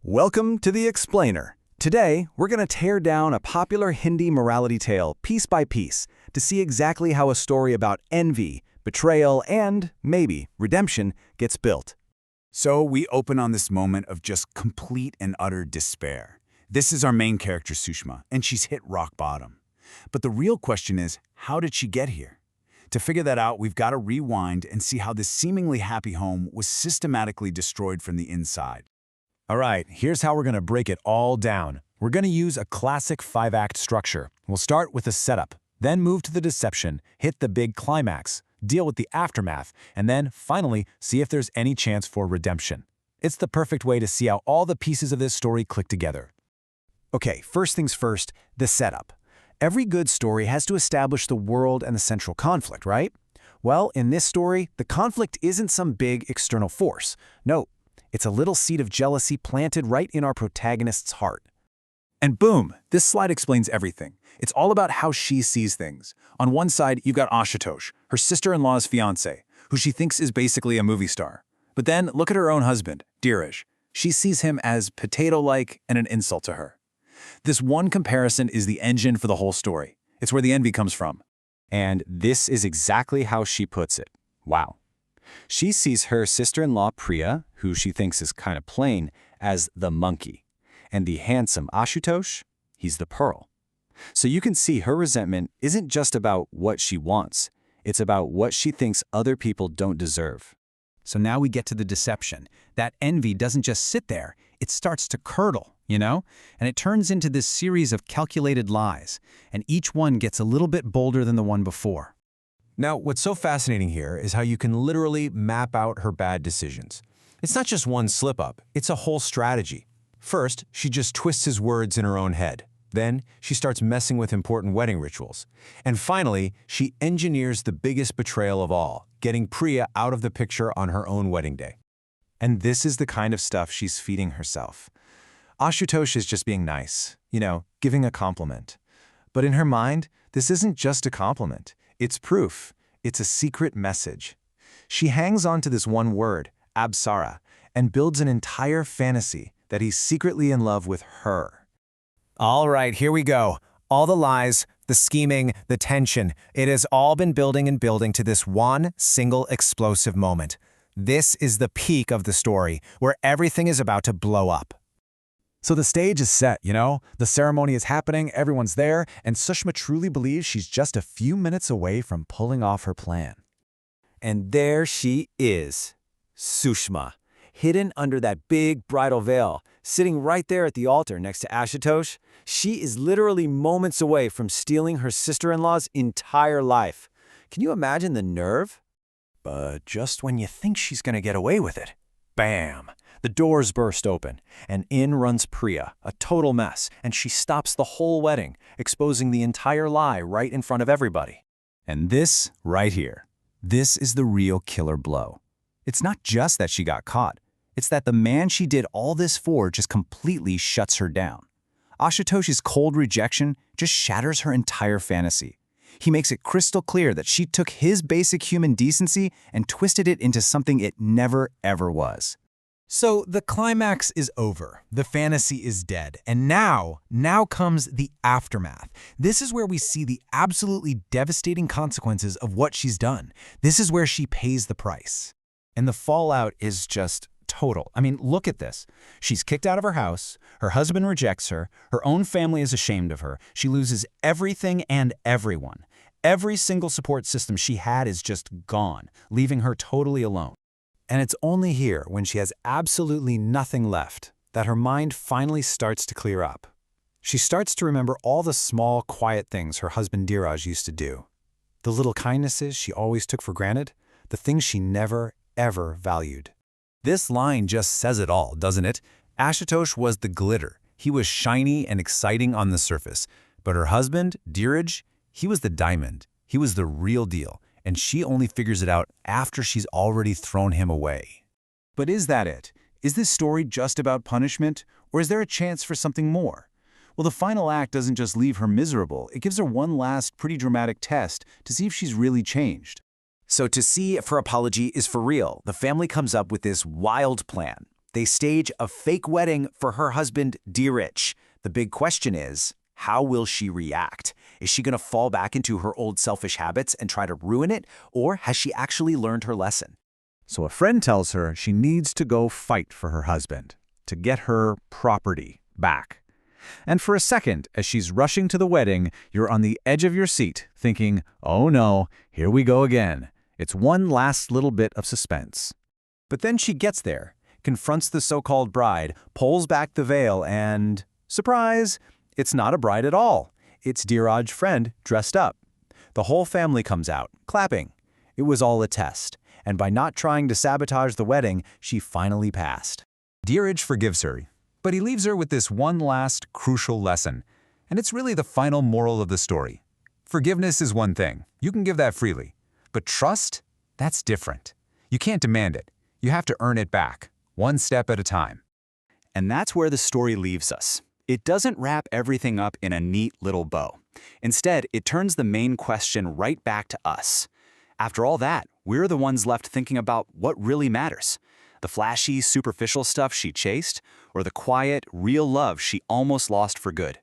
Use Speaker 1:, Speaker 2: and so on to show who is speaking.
Speaker 1: Welcome to The Explainer. Today, we're going to tear down a popular Hindi morality tale piece by piece to see exactly how a story about envy, betrayal, and, maybe, redemption gets built.
Speaker 2: So we open on this moment of just complete and utter despair. This is our main character, Sushma, and she's hit rock bottom. But the real question is, how did she get here? To figure that out, we've got to rewind and see how this seemingly happy home was systematically destroyed from the inside.
Speaker 3: All right, here's how we're going to break it all down. We're going to use a classic 5-act structure. We'll start with the setup, then move to the deception, hit the big climax, deal with the aftermath, and then, finally, see if there's any chance for redemption. It's the perfect way to see how all the pieces of this story click together.
Speaker 1: Okay, first things first, the setup. Every good story has to establish the world and the central conflict, right? Well, in this story, the conflict isn't some big external force. No, it's a little seed of jealousy planted right in our protagonist's heart.
Speaker 4: And boom, this slide explains everything. It's all about how she sees things. On one side, you've got Ashutosh, her sister-in-law's fiancé, who she thinks is basically a movie star. But then look at her own husband, Dheeraj. She sees him as potato-like and an insult to her. This one comparison is the engine for the whole story. It's where the envy comes from.
Speaker 3: And this is exactly how she puts it. Wow. She sees her sister-in-law Priya, who she thinks is kind of plain, as the monkey. And the handsome Ashutosh, he's the pearl. So you can see her resentment isn't just about what she wants. It's about what she thinks other people don't deserve.
Speaker 5: So now we get to the deception. That envy doesn't just sit there. It starts to curdle, And it turns into this series of calculated lies. And each one gets a little bit bolder than the one before.
Speaker 6: Now, what's so fascinating here is how you can literally map out her bad decisions. It's not just one slip-up, it's a whole strategy. First, she just twists his words in her own head. Then, she starts messing with important wedding rituals. And finally, she engineers the biggest betrayal of all, getting Priya out of the picture on her own wedding day.
Speaker 7: And this is the kind of stuff she's feeding herself. Ashutosh is just being nice, giving a compliment. But in her mind, this isn't just a compliment. It's proof. It's a secret message. She hangs on to this one word, Absara, and builds an entire fantasy that he's secretly in love with her.
Speaker 8: All right, here we go. All the lies, the scheming, the tension, it has all been building and building to this one single explosive moment. This is the peak of the story, where everything is about to blow up.
Speaker 3: So the stage is set, The ceremony is happening, everyone's there, and Sushma truly believes she's just a few minutes away from pulling off her plan.
Speaker 5: And there she is, Sushma, hidden under that big bridal veil, sitting right there at the altar next to Ashutosh. She is literally moments away from stealing her sister-in-law's entire life. Can you imagine the nerve?
Speaker 1: But just when you think she's going to get away with it, bam! The doors burst open, and in runs Priya, a total mess, and she stops the whole wedding, exposing the entire lie right in front of everybody.
Speaker 3: And this, right here, this is the real killer blow. It's not just that she got caught. It's that the man she did all this for just completely shuts her down. Ashutosh's cold rejection just shatters her entire fantasy. He makes it crystal clear that she took his basic human decency and twisted it into something it never, ever was.
Speaker 5: So the climax is over, the fantasy is dead, and now comes the aftermath. This is where we see the absolutely devastating consequences of what she's done. This is where she pays the price.
Speaker 7: And the fallout is just total. Look at this. She's kicked out of her house, her husband rejects her, her own family is ashamed of her, she loses everything and everyone. Every single support system she had is just gone, leaving her totally alone.
Speaker 3: And it's only here, when she has absolutely nothing left, that her mind finally starts to clear up. She starts to remember all the small, quiet things her husband Dheeraj used to do. The little kindnesses she always took for granted, the things she never, ever valued.
Speaker 4: This line just says it all, doesn't it? Ashutosh was the glitter. He was shiny and exciting on the surface. But her husband, Dheeraj, he was the diamond. He was the real deal. And she only figures it out after she's already thrown him away.
Speaker 2: But is that it? Is this story just about punishment, or is there a chance for something more? Well, the final act doesn't just leave her miserable, it gives her one last pretty dramatic test to see if she's really changed.
Speaker 1: So to see if her apology is for real, the family comes up with this wild plan. They stage a fake wedding for her husband, Dheerich. The big question is, how will she react? Is she going to fall back into her old selfish habits and try to ruin it, or has she actually learned her lesson?
Speaker 7: So a friend tells her she needs to go fight for her husband, to get her property back. And for a second, as she's rushing to the wedding, you're on the edge of your seat, thinking, oh no, here we go again. It's one last little bit of suspense.
Speaker 1: But then she gets there, confronts the so-called bride, pulls back the veil, and surprise, it's not a bride at all. It's Dheeraj's friend dressed up. The whole family comes out, clapping. It was all a test, and by not trying to sabotage the wedding, she finally passed.
Speaker 3: Dheeraj forgives her, but he leaves her with this one last crucial lesson, and it's really the final moral of the story. Forgiveness is one thing. You can give that freely. But trust? That's different. You can't demand it. You have to earn it back, one step at a time.
Speaker 2: And that's where the story leaves us. It doesn't wrap everything up in a neat little bow. Instead, it turns the main question right back to us. After all that, we're the ones left thinking about what really matters. The flashy, superficial stuff she chased, or the quiet, real love she almost lost for good.